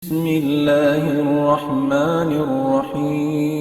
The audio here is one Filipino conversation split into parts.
بسم الله الرحمن الرحيم.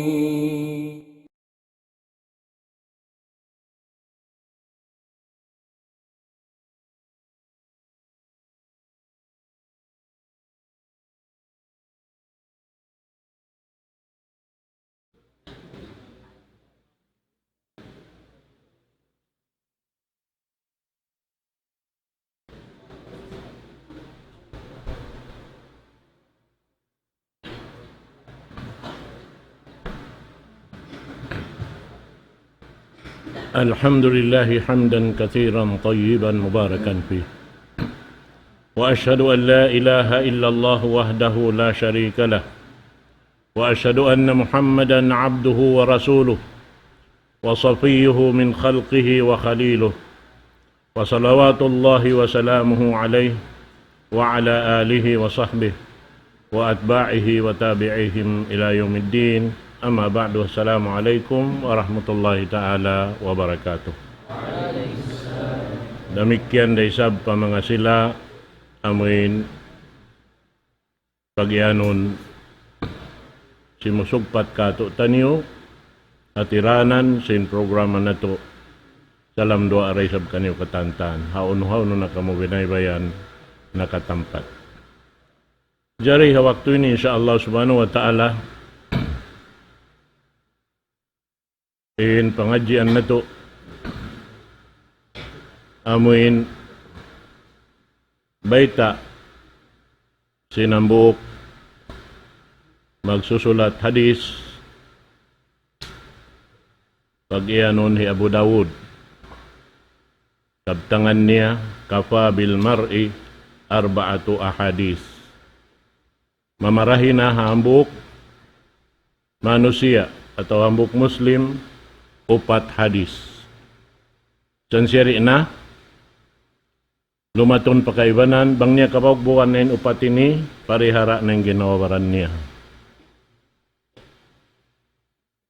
الحمد لله حمدا كثيرا طيبا مباركا فيه، وأشهد أن لا إله إلا الله وحده لا شريك له، وأشهد أن محمدا عبده ورسوله وصفيه من خلقه وخليله، وصلوات الله وسلامه عليه وعلى آله وصحبه وأتباعه وتابعيهم إلى يوم الدين. Amma ba'du, assalamualaikum warahmatullahi ta'ala wabarakatuh. Demikian daisab pa mga sila amin pagyanon simusugpat kato tanyo at iranan sin programa na to salam doa aray sab kanyo katantan haun-haun na kamo binaybayan nakatampat. Jari ha waktu ini insyaallah subhanahu wa ta'ala in pengajian na to amuin baita sinambuk magsusulat hadis pag-ianon hi Abu Dawud kabtangan niya kafa bil mar'i arba'atu ahadis, mamarahin na hambuk manusia atau hambuk muslim upat hadis. Sansiri na lumaton pakaibanan bang niya kapagbukan na upat ini parihara ng ginawaran niya.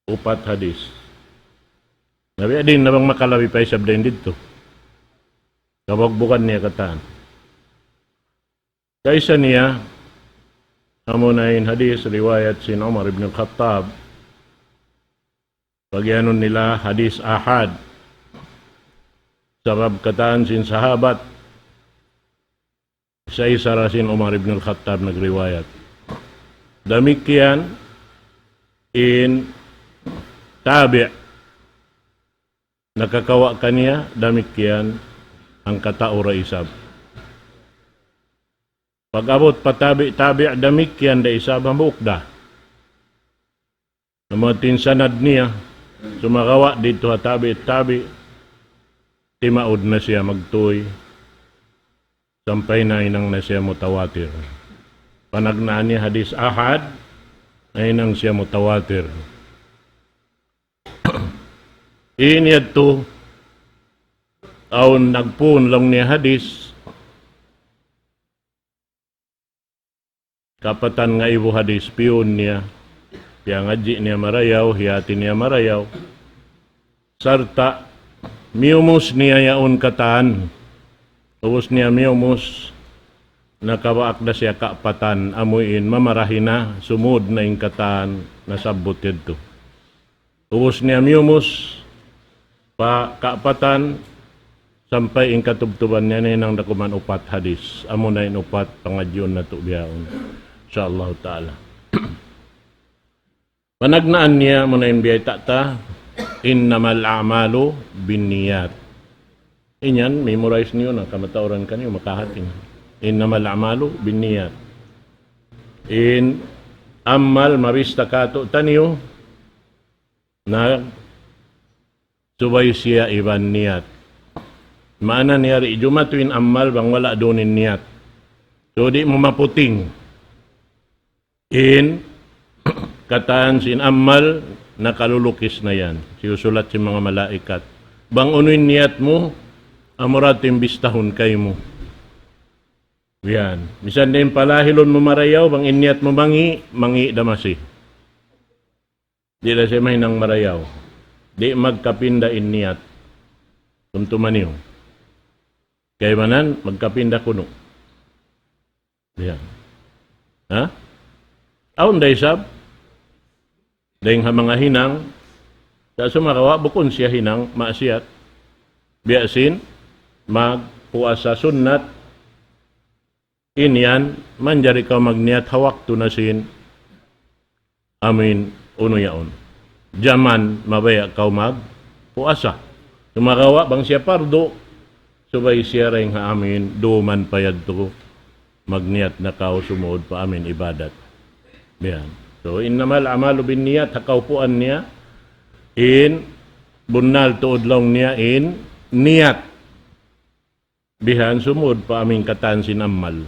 Upat hadis. Nabi adin na bang makalawi pa isab din dito. Kapagbukan niya kataan. Kaisa niya hamunayin hadis riwayat sin Umar ibn al-Khattab. Pagyanon nila hadis ahad sabab kataan sin sahabat isa-isa rasin Umar ibn al-Khattab nagriwayat. Demikian in tabi' nakakawa kaniya, demikian ang kataura isab. Pag-abot patabi' demikian da isab ang bukda. Namatin sanad niya sumakawa dito tabi timaod na siya magtuy sampay na inang na siya mutawatir. Panagnaan niya hadis ahad ay inang siya mutawatir. Inyad to aun nagpun lang niya hadis kapatan nga ibu hadis piyon niya yang ngaji niya marayaw, hiyati niya marayaw. Sarta, miumus niya yaon kataan. Ubus niya miumus, nakawaak na siya kaapatan, amuin, mamarahin na, sumud na yung kataan, nasabot yun. Ubus niya miumus, pa kaapatan, sampay yung katubtuban niya na yung nakuman upat hadis. Amo na yung upat pangadyon na tubiyaon. Insyaallah ta'ala. Panagnaan niya muna yung biyay takta, innamal a'malu binniyat. Inyan, memorize niyo na, kamatauran kanyo, makahating. Innamal a'malu binniyat. In ammal marista kato tanyo, na subay siya iban niyat. Maana niyari, jumatuin ammal bang wala donin niyat. So di mo maputing. In kataan sin ammal, nakalulukis na yan. Siusulat si mga malaikat. Bang unuin niyat mo, amuratim bistahon kay mo. Yan. Misan din palahilon mo marayaw, bang inyat mo mangi damasi. Di na siya may nang marayaw. Di magkapinda inyat. Tuntuman niyo. Kaya manan, magkapinda kuno. Yan. Ha? Aon day sab? Dahing mga hinang, sa sumakawa, bukon siya hinang, maasiyat, biyasin, magpuasa sunnat, inyan, manjari ka magniyat, hawak tunasin, amin, uno yaon. Jaman, mabaya ka magpuasa. Sumakawa, bang siya pardo, subay siya rin ha amin, duman payad to, magniyat na kao sumuod pa amin ibadat. Yan. So, innamal amalu bin niyat, hakaupuan niya, in bunal tuod lang niya, in niyat. Bihan sumuod pa aming katansin amal.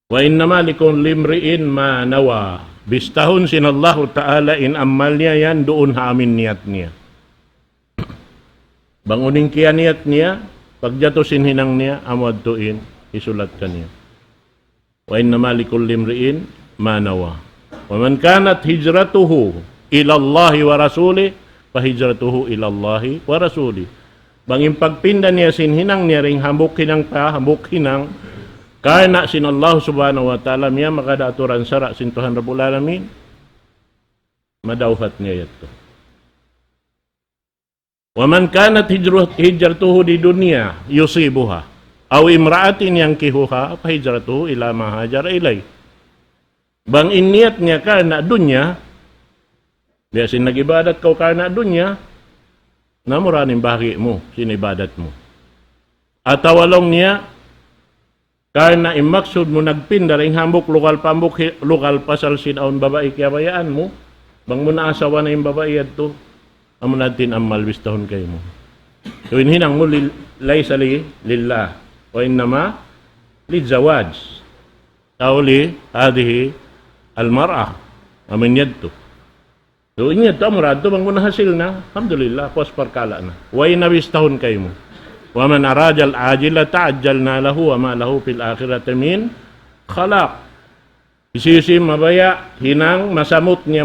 Wa innama likun limriin ma nawa. Bistahun sinallahu ta'ala in amal niya yan, doon ha amin niyat niya. Banguning kiya niyat niya, pagjatusin hinang niya, amad tuin, isulat ka niya. Wa innama likulli imri'in ma nawa. Wa man kanat hijratuhu ila Allah wa rasuli, fa hijratuhu ila Allah wa rasuli. Banging pagpinda niya sinhinang niya ring hambuk hinang karena sin Allah subhanahu wa ta'ala miya makadaturan sara sin Tuhan Rabbul Alamin, madawhat niya yato. Wa man kanat hijratuhu di dunya yusibuha aw imra'atin yankihuha fa hijratuhu ila ma hajara ilay. Bang iniyat niya karena dunya, biasin nagibadat kau karena dunya, namuranin bahagi mo, sinibadat mo. At awalong niya, karena imaksud mo nagpinda ring hambuk lokal pasal sinaon babae kiyabayaan mo, bang mo naasawa na yung babae to, amo natin ang malbistahon kayo mo. So hinang mo laysa li lillah wa innama lizawaj. Tauli hadhihi almar'ah amin yadto. So inyad to amurad to bang mo nahasil na, alhamdulillah, pos parkala na. Wa inabistahon kayo mo. Wa man arada al-ajila ta'ajjalna lahu wa ma lahu fil akhirati min khalaq. Isisi mabaya hinang masamot niya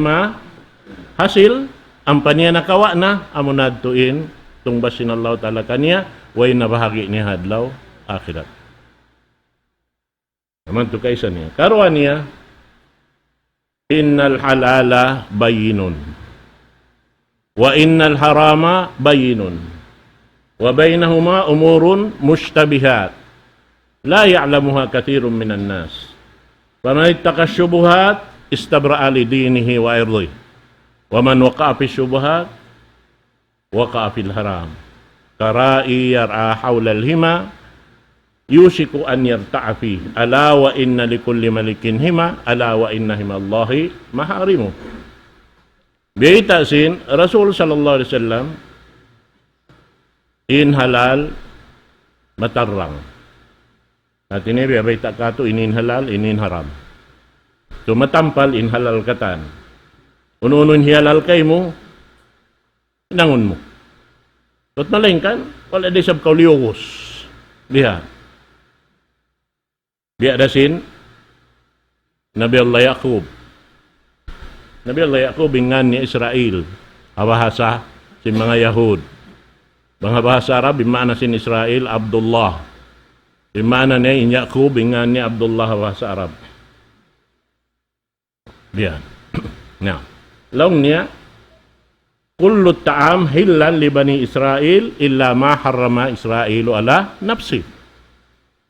hasil ang paniya nakawa na amunad tuin tungbasin Allah ta'ala kaniya way nabahagi niya hadlaw akhirat. Naman to kaysa niya. Karuan niya, innal halala bayinun wa innal harama bayinun wa bainahuma umurun mushtabihat la ya'lamuha kathirun minan nas. Faman ittaqa syubuhat istabra'a li dinihi wa irdihi. Wa man waqa'a fi syubuhat waqa'a fil haram. Kara'i yar'a hawla al-hima yusiku an yarta'a fi. Ala wa inna likulli malikin hima, ala wa inna himallahi maharimu. Biya sin Rasul sallallahu alaihi wasallam in halal matarrang. At ini biya kato inin halal, inin haram. So matampal in halal katan. Uno-uno halal kay mo, nangon mo. At malingkan, wala di sab kauliogos. Biya. Biya dasin, Nabi Allah Yaqub. Nabi Allah Yaqub ingan ni Israel. Abahasa si mga Yahud. Mga bahasa Arab, bimana sin Israel, Abdullah. Bimana niya in Yaqub, ingan ni Abdullah bahasa Arab. Biya. Now, long niya, kullu ta'am hillan li bani Israel illa ma harrama Israelu ala nafsi.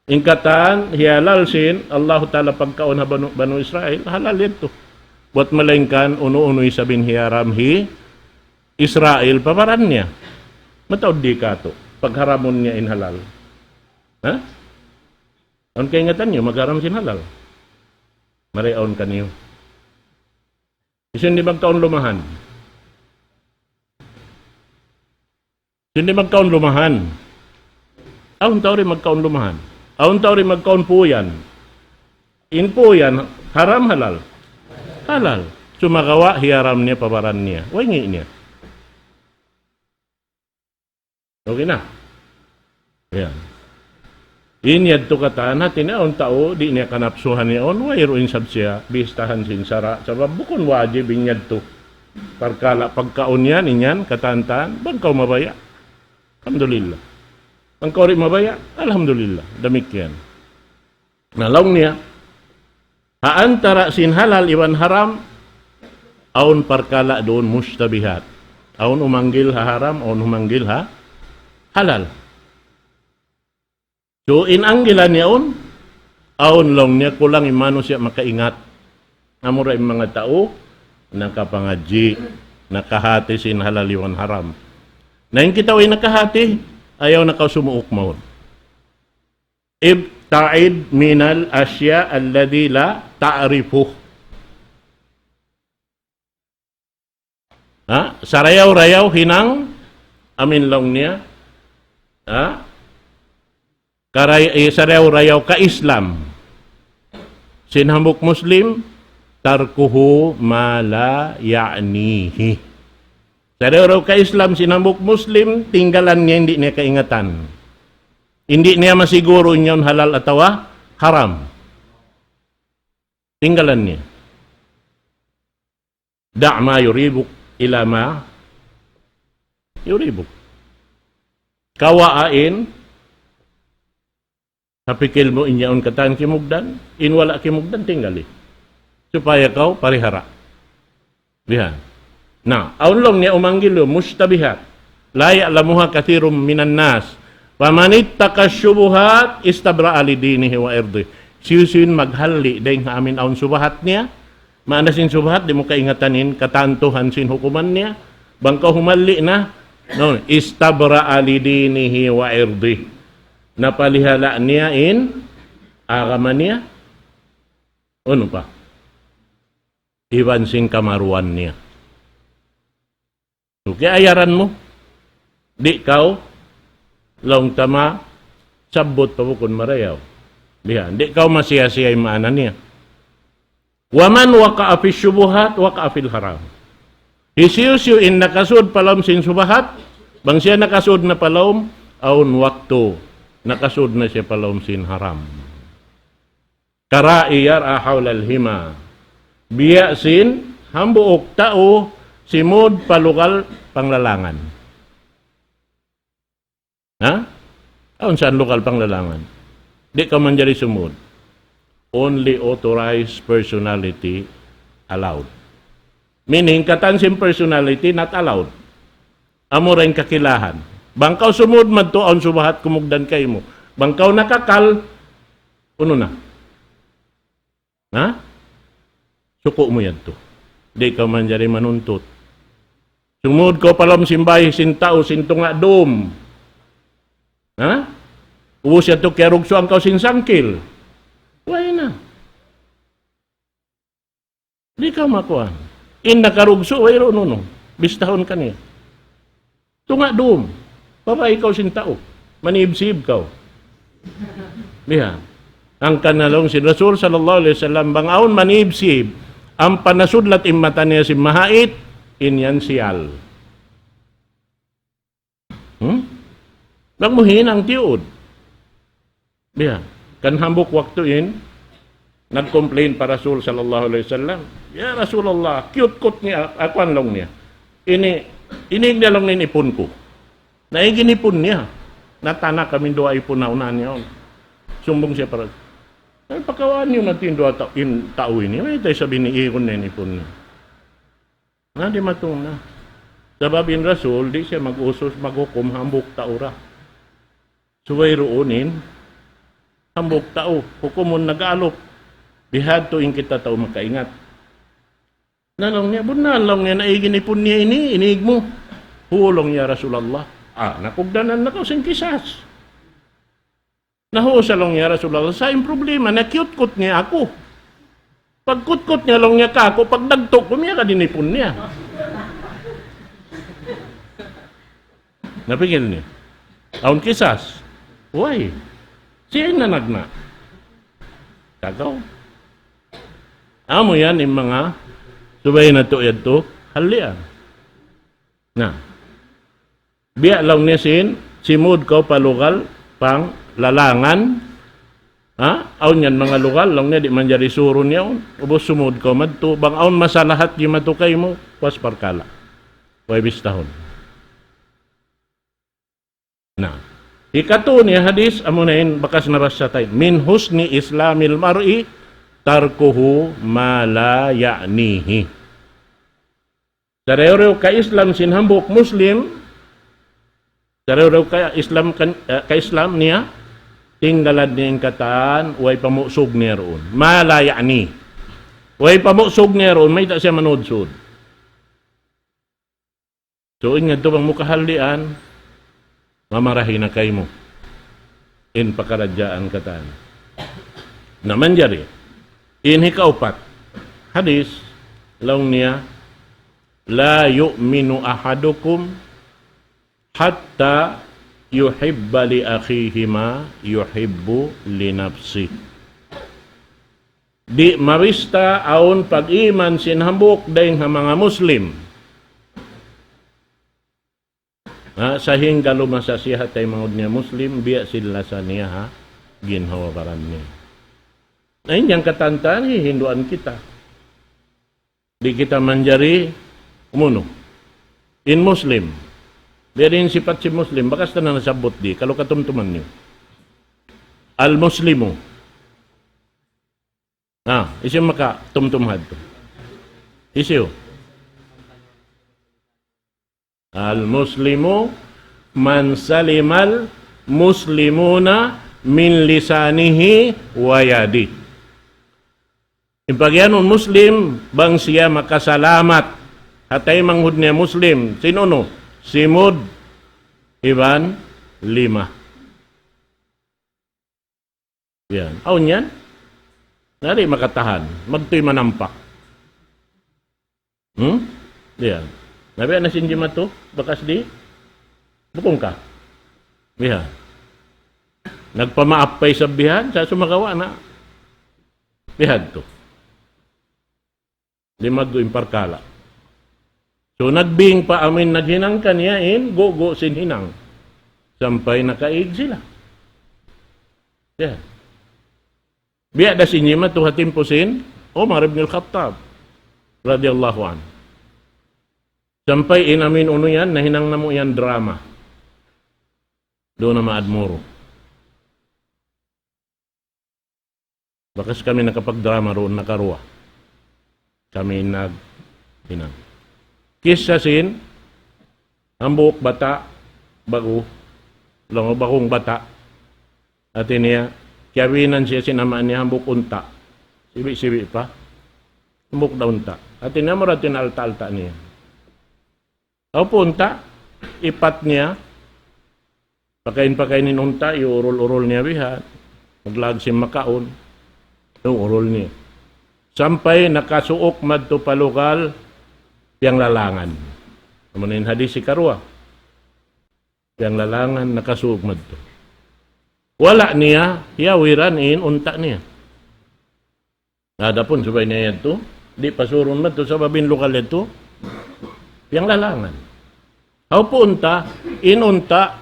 Ingkatan, hialal sin, Allah Ta'ala pagkaon ha banu Israel, halal ito. Buat malengkan, uno-uno'y sabin hiaram Israel, paparan niya. Mataod di ka to, pagharamon niya in halal. Ha? Ang kaingatan niyo, magharam sin halal. Mariaon ka niyo. Hindi magkaon lumahan. Hindi magkaon lumahan. Aun tao rin magkaon lumahan. Aun tao rin magkaon puyan. In puyan, haram halal. Halal. Sumagawa, hiaram niya, pabaran niya. Wangi niya. Okay na. Ayan. Inyad to kataan natin na ang tao, di niya kanapsuhan niya on, wairoin sab siya, bistahan sinsara. Sabab bukon wajib inyad to. Pagkala, pagkaon yan, inyan, katantaan, bangkaw mabaya. Alhamdulillah. Bangkaw rin mabaya, alhamdulillah. Damik yan. Nalaw niya, Haantara sin halal iwan haram, aun parkala doon mustabihat. Aun umanggil ha haram, aun umanggil ha halal. So inanggilan niya aun long niya kulang imano siya makaingat. Amura yung mga tao, nakapangadji, nakahati sin halal iwan haram. Na yung kita ay nakahati, ayaw nakasumuok maun. Ibta'id minal asya alladhi la ta'rifuh. Sarayaw-rayaw hinang amin long niya. Sarayaw-rayaw ka Islam. Sinhambuk Muslim, tarkuhu ma la ya'nihi. Sarayaw-rayaw ka Islam, sinhambuk Muslim, tinggalan niya, hindi niya kaingatan. Hindi niya masiguro inyon halal ataw haram. Tinggalan niya. Da' ma yuribuk ila ma yuribuk. Kawaain, kapikil mo inyaon katan kimugdan, inwala kimugdan, tinggali. Supaya kau parihara. Bihan. Na, aunlong niya umanggilo, mustabihat. La ya'lamuha kathirum minan nas. Pamanit takasyubuhat istabra alidinihi wa irdi. Siyusin maghali dahil amin aun subahat niya. Maana sin subahat, di mo kaingatanin, katantuhan sin hukuman niya. Bangka humali na, no, istabra alidinihi wa irdi. Napalihala niya agaman niya. Ano pa? Iwan sin kamaruan niya. So, kaya ayaran mo. Di kau long tama, sabot pa po kung marayaw. Bihan, di kau masiyasiyay maana niya. Waman waka'a fi syubuhat, waka'a fil haram. Isiyusyo in nakasud palom sin subahat, bang siya nakasud na palom, aun waktu, nakasud na siya palom sin haram. Karaiyar ahawal al-hima. Biya sin, hambuok tao, simod palugal panglalangan. Aun saan lokal panglalangan? Di ka man jari sumud. Only authorized personality allowed. Meaning, katansim personality not allowed. Amo rin kakilahan. Bangkaw sumud man to, aun subahat kumugdan kay mo. Bangkaw nakakal, uno na. Suko mo yan to. Di ka man jari manuntut. Sumud ko palam simbay, sintao, sintunga dom. Uwo siya to kaya rugso ang kausin sangkil. Why na? Di ka makuha. In nakarugso, wayro no. Bistahon ka niya. Tunga doon. Papa, ikaw sintao. Manibsib ka. Biha. Ang kanalong si Rasul sallallahu alaihi wasallam bangaon manibsib. Ang panasudlat imata niya si mahait, inyan siyal. Nagmuhin ang tiud. Biya, kan hambuk waktuin, nag-complain pa Rasul sallallahu alaihi wasallam. Ya Rasulullah, cute-cute niya, akuan lang niya. Inig niya lang ipon ko. Naiginipon niya. Natana kami doa ipon na unahan niya. Sumbong siya para, ay pakawaan niyo natin doa tao ini. May tayo sabi ni Iyon na ipon niya. Di matong na. Sababin Rasul, di siya mag-usos, maghukom, hambuk taura. Suway roonin, hambok tao, hukumon nag-alop, bihad to in kita tao makaingat. Nalong niya, bunalong niya, naiginipon niya inig mo. Hulong niya Rasulallah. Nakugdanan na ko sin kisas. Nahusalong niya Rasulallah, sa yung problema, nakyutkot niya ako. Pag kutkot niya long niya ka ako, pag nagtok ko niya, kadinipon niya. Napigil niya. Aun kisas. Why? Siya yung nanagna. Kagaw. Amo yan yung mga subay na to yato, halian. Biya lang niya simud ko palugal, pang lalangan, aun yan mga lugal, lang niya di man jari suro niya, ubos sumud ko, madto, bang aun masalahat yung matukay mo, was parkala. Way bistahon. Ikato niya hadis amunain bakas naras sa tayo. Min husni islamil mar'i tarkuhu ma la ya'nihi. Sarew ka Islam sinhambok Muslim, sarew ka Islam ka Islam niya tinggalad niyang kataan way pamusog niya roon. Ma la ya'ni. Way pamusog niya roon may ta siya manodsod. So ingat to bang mukahalian mamarahi na kay mo. In pakaradyaan kataan. Naman jari. Inhi kaupat. Hadis laung niya la yu'minu ahadukum hatta yuhibba li akhihi ma yuhibbu li nafsi. Di marista aun pag-iman sinhambok dayng mga Muslim. Sa hingga lumasa siya tay mga niya Muslim, biya sila sa niya ha, ginhawaran niya. Ayun yung katantaan, hinduan kita. Di kita manjari, umuno. In Muslim, biya rin sifat si Muslim, bakas na nasabot di, kalau katumtuman niyo. Al-Muslimu. Isim maka tumtumhad to. Isiyo. Al-Muslimu man salimal muslimuna min lisanihi wa yadi. Impagyanon Muslim, bang siya makasalamat hatay manghud niya Muslim. Sino no? Simud Iban 5. Yan. Aun yan? Nari makatahan. Magto'y manampak. Yan. Nabi na sinjima to? Bakas di? Bukong ka? Biha. Nagpamaapay sa bihan, sa sumagawa na. Bihad to. Limag do imparkala. So nagbing pa amin naghinang kanyain, go sinhinang. Sampay nakaig sila. Biha. Biha da sinjima to hatim pusin, Umar ibn al-Khattab. Radiyallahu anhu. Sampay inamin uno yan, nahinang na mo yan drama. Doon na maadmuro. Bakas kami nakapag-drama roon nakaruwa. Kami hinang. Kisa sin, ang buhok bata, bago, lang bagong bata, at niya, kiyawinan siya sinamaan niya, ang buhok unta. Sibi-sibi pa. Ang buhok na unta. At niya, maratin alta-alta niya. O punta, ipat niya, pakain-pakainin unta, iurol-urol niya bihat, maglagsim makaon, yung urol niya. Sampay nakasuok madto palukal, piyang lalangan. Naman hadis si Karwa, piyang lalangan, nakasuok madto. Wala niya, hiyawiran unta niya. Nada pun sabay niya yan to, di pasurun madto sa babin lokal ito, piyang lalangan. Aw punta, inunta,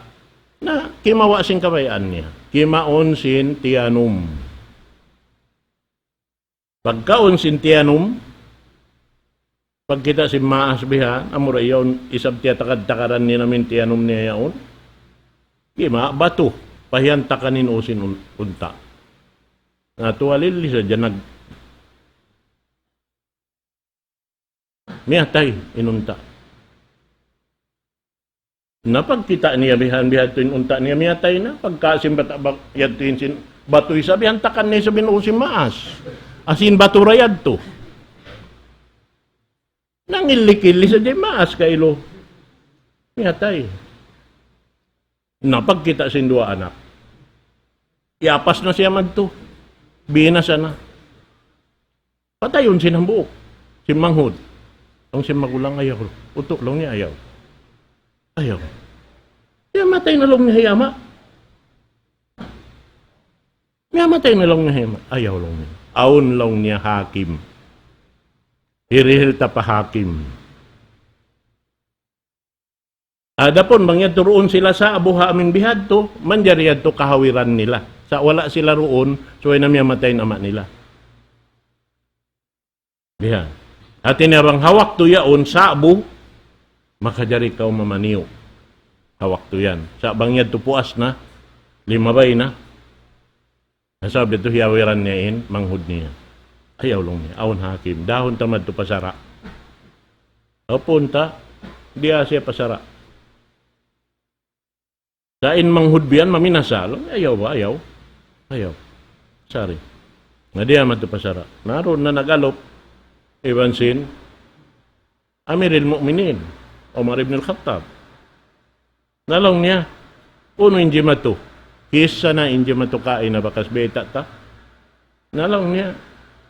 na kimawa sing kabayaan niya. Kimaon sin tianum. Pagkaon sin tianum, pagkita si maas biha, amura yaon, isab tiya takad-takaran niya namin tianum niya yaon. Kima, batu, pahiyanta kanin o sin unta. Natuwalil siya dyan miyatay, inunta. Napagkita niya bihan tuin unta niya miyatay na pagkasim batabak yad tuin sin batoy sabihan takan niya sabihin usim maas asin baturayad to nangilikili sa di maas kailo miyatay napagkita sin dua anak iapas na siya madto binasa na patayon sinang buok si manghud ang si magulang ayaw utok lang niya ayaw. Ayaw. Kaya matay na lang niya hiyama. Kaya matay na lang niya hiyama. Ayaw lang niya. Aun lang niya hakim. Hirihil ta pa hakim. Adapon, mangyad roon sila sa abuha aming bihad to, manjariyad to kahawiran nila. Sa wala sila roon, so ay namyamatay na ama nila. Diyan. At tinarang hawak to yaon sa abu, makajari kau mamaniw. Hawak to yan. Sa bangyad to puas na, limabay na. Sabi to hiyawiran niya manghud niya. Ayaw lang niya. Aon hakim. Dahon tamad to pasara. O punta, di siya pasara. Kain manghudbian, maminasalo. Ayaw ba? Ayaw. Ayaw. Sorry. Nga di amat to pasara. Naroon na nagalop. Ibansin. Amiril Mu'minin. Umar ibn al-Khattab. Nalong niya. Uno hindi mato. Kisa na hindi mato kain na bakas beta ta. Nalong niya.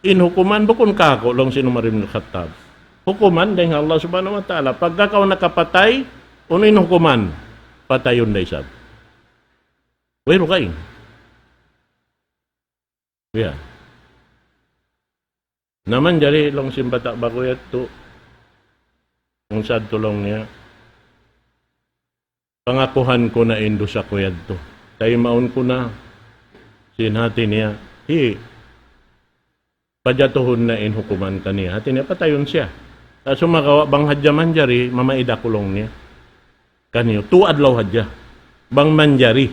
Inhukuman bukon kako long si Umar ibn al-Khattab. Hukuman dahil Allah subhanahu wa ta'ala. Pagka kau nakapatay, uno hukuman. Patayon na isab. Wero kain. Yeah. Naman jari long simbata bakuyat to. Ang sad tulong niya. Pangakuhan ko na indo sa kuyad to. Tayo maun ko na. Sinhati niya. Pajatuhon na hukuman kaniya. Hati niya patayon siya. Kaso makawa bang hadya manjari, mamaida kulong niya. Kaniyo, tuadlaw hadya. Bang manjari.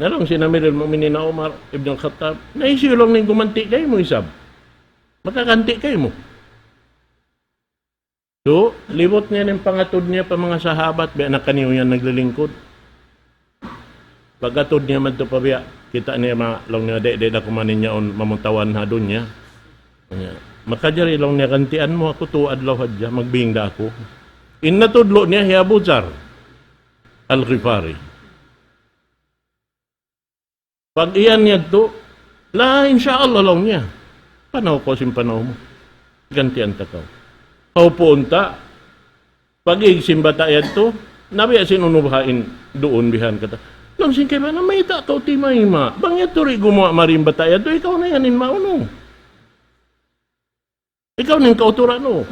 Nalong sinamiril Mu'minin na Umar ibn al-Khattab, naisiyo lang na gumanti kayo mo isab. Makakanti kayo mo. So, libot niya ng pangatod niya pa mga sahabat, biya na kaniyo yan naglilingkod. Pagkatod niya man ito pa biya, kita niya lang niya, de na kumanin niya on mamuntawan ha doon niya. Makajari lang niya, kantian mo ako tuad law hadya, magbingda ako. Innatudlo niya, Hiabuzar al-Ghifari. Pag iyan niya to, insyaallah lang niya. Panaw ko simpanaw mo. Gantian takaw. Paupunta, pag-iigsimbata yan to, nabiya sinunubahain doon bihan kata. Lang sin kay ba na may takaw ti mahima. Bangya to rin gumawa marimbata yan to, ikaw na yanin mauno. Ikaw na yung kauturan no.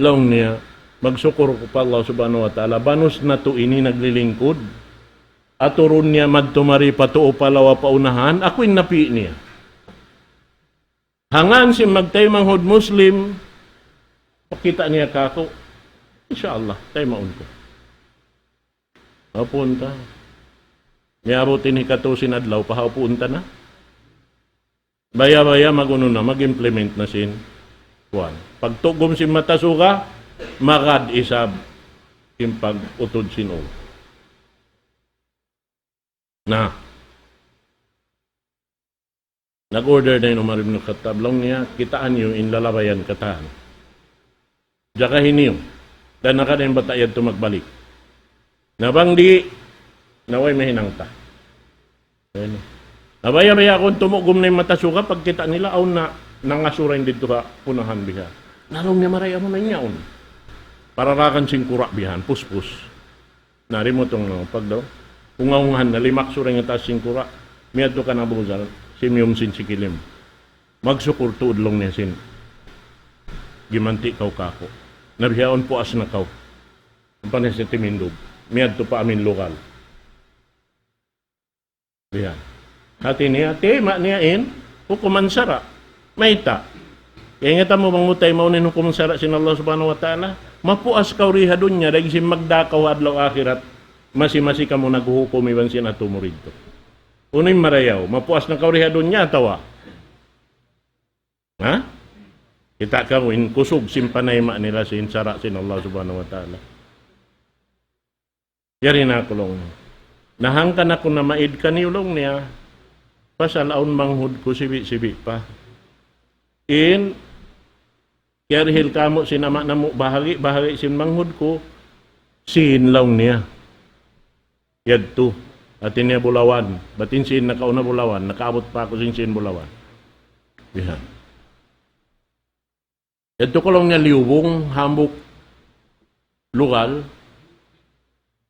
Lang niya, magsukuro ko pa Allah subhanahu wa ta'ala, banos na to ini naglilingkod. At turun niya madtumari patuo palawa paunahan, ako'y napi niya. Hangan si magtay manghod Muslim, pakita niya kako, insyaAllah, tayo maun ko. Papunta. Niabutin hikatusin adlaw, pahapunta na. Baya-baya maguno na, mag-implement na sin Juan. Pagtugom si matasuka, magad isab yung pag-utod sin o. Na. Nag-order na yung Umar ibn al-Khattab. Long niya, kitaan yung inlalabayan katahan. Diya hiniyo. Dan nakadayin batayad to magbalik. Nabang di, naway mahinangta. Ayan. Nabaya-baya akong tumugom na yung matasuka, pagkita nila, aw na nangasurain dito ka, punahan biha. Nalong niya maraya mo na niyaon. Pararakan sing kurak bihan, puspus. Nari mo itong pag daw. Ungaungan na limak surang yung taas sing kurak. Miyadto ka na buzal, simyom sin sikilim. Magsukur tuod long niya sin. Gimanti kau kako. Nabihaon po as na kau. Panes ni Timindog. Miyadto pa amin lokal. Bihan. Hati niya, tema niya hukuman sara. Maita. Kaya nga mo bang mutay maunin hukuman sara sin Allah subhanahu wa ta'ala. Mapuas kau riha doon niya, dahil si magdakaw adlaw akhirat, masi-masi ka mo naghuhukom iban siya na tumurid to. Unoy marayaw, mapuas na kau riha doon niya, tawa. Ha? Kita ka mo, kusog simpanay ma nila sin sara sin Allah subhanahu wa ta'ala. Yari na ako lang. Nahangkan ako na maid kanilong niya, pasalaon manghud ko sibi-sibi pa. Kaya kamo sinama na mo bahagi sin manghud ko, sinlaw niya. Yadto. Atin niya bulawan. Batin sin nakauna bulawan. Nakaabot pa ako sin bulawan. Yan. Yadto ko lang niya liubong, hambok, lugal.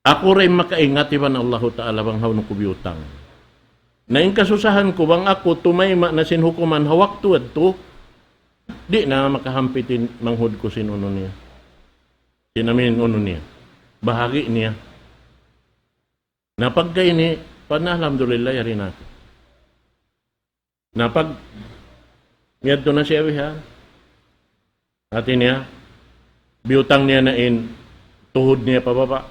Ako rin makaingat iban Allah Ta'ala bang haw nukubiyutang. Na yung kasusahan ko bang ako tumayma na sinhukuman hawak tuwad to, di na makahampitin manghud ko sinuno niya. Sinamin uno niya. Bahagi niya. Napag kayo ni, alhamdulillah, yari na ako. Napag, miyad to na siya, atin niya, biyutang niya na tuhod niya pababa.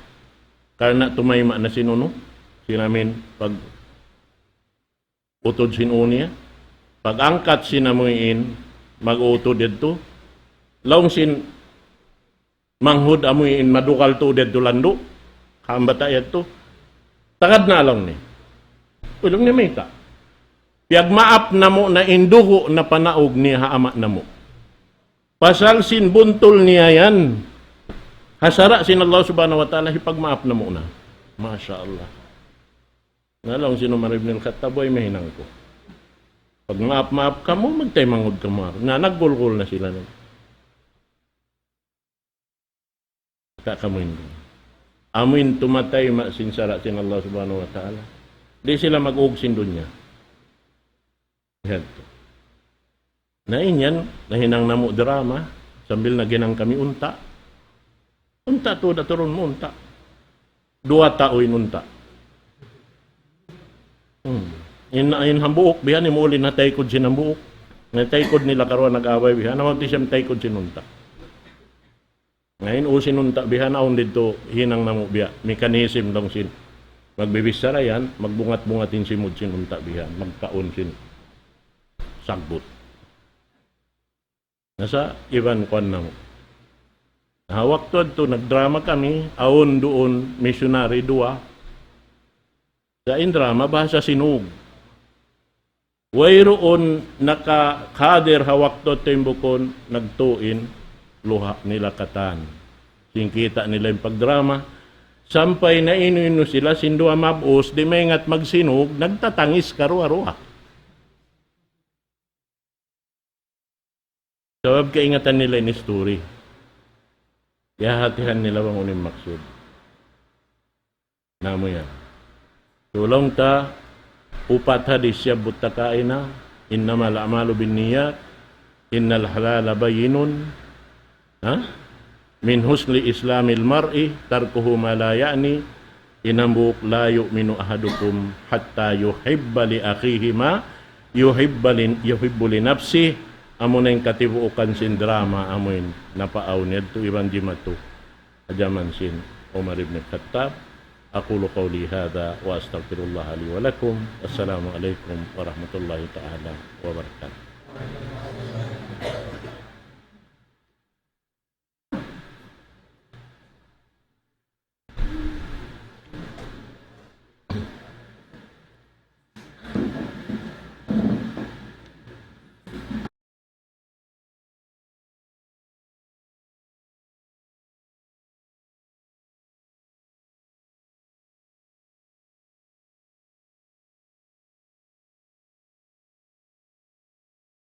Karena tumayma na sinuno, sinamin pag utod sinuno niya. Pag-angkat sinamuin, mag-uto dito. Laong sin manghud amuin madukal to dito lando. Kambata yato. Takad na lang ni. Ulang ni may ta. Piyag maap na mo na indugo na panaog ni haama na mo. Pasal sin buntol niya yan. Hasara sin Allah subhanahu wa ta'ala hipagmaap na mo na. Masya Allah. Nalong sino maribnil kataboy mahinang ko. Pag maap-maap ka mo, magtay mangod ka mo. Na naggulgul na sila na. Kakamuin ko. Amuin tumatay sinsara sin Allah subhanahu wa ta'ala. Di sila mag-ug sin dunya. Ito. Nainyan, nahinang namo drama, sambil na ginang kami unta. Unta to, daturon mo unta. 2 taoin unta. In hambuok, bihan ni mo uli na taykod sinambuok. Na taykod nila karoon nag-away, bihan na magti siyang taykod sinunta. Ngayon, sinunta, bihan na dito, hinang namo biya. Mekanism dong sin. Magbibisara yan, magbungat-bungatin si Mud sinunta, bihan. Magkaon sin. Sagbot. Nasa Ivan Kwan na mo. Hawak to, nagdrama kami, aon doon, missionary 2. Sa indrama, bahasa sinug. Wayroon naka-kader hawak to timbukon, nagtuin, luha nila katan. Singkita nila yung pagdrama. Sampay na inu sila, sindua mabos, di may ngat magsinug, nagtatangis karuwa-ruwa. Sabab kaingatan nila yung story. Kaya hatihan nila bang unim maksud. Namo yan. Tulong ta, upat hadis siya butakaina, innamal a'malu binniyat, innal halala bayinun, min husli islamil mar'i, tarkuhu ma la ya'ni, inambuk la yu'minu ahadukum hatta yuhibba li akhihi ma yuhibbu li nafsi, amo na yung katibuukan sin drama, amoin napaaw nito ibang jimatu, ajaman sin Umar ibn Khattab. أقول قولي هذا وأستغفر الله لي ولكم. السلام عليكم ورحمة الله تعالى وبركاته.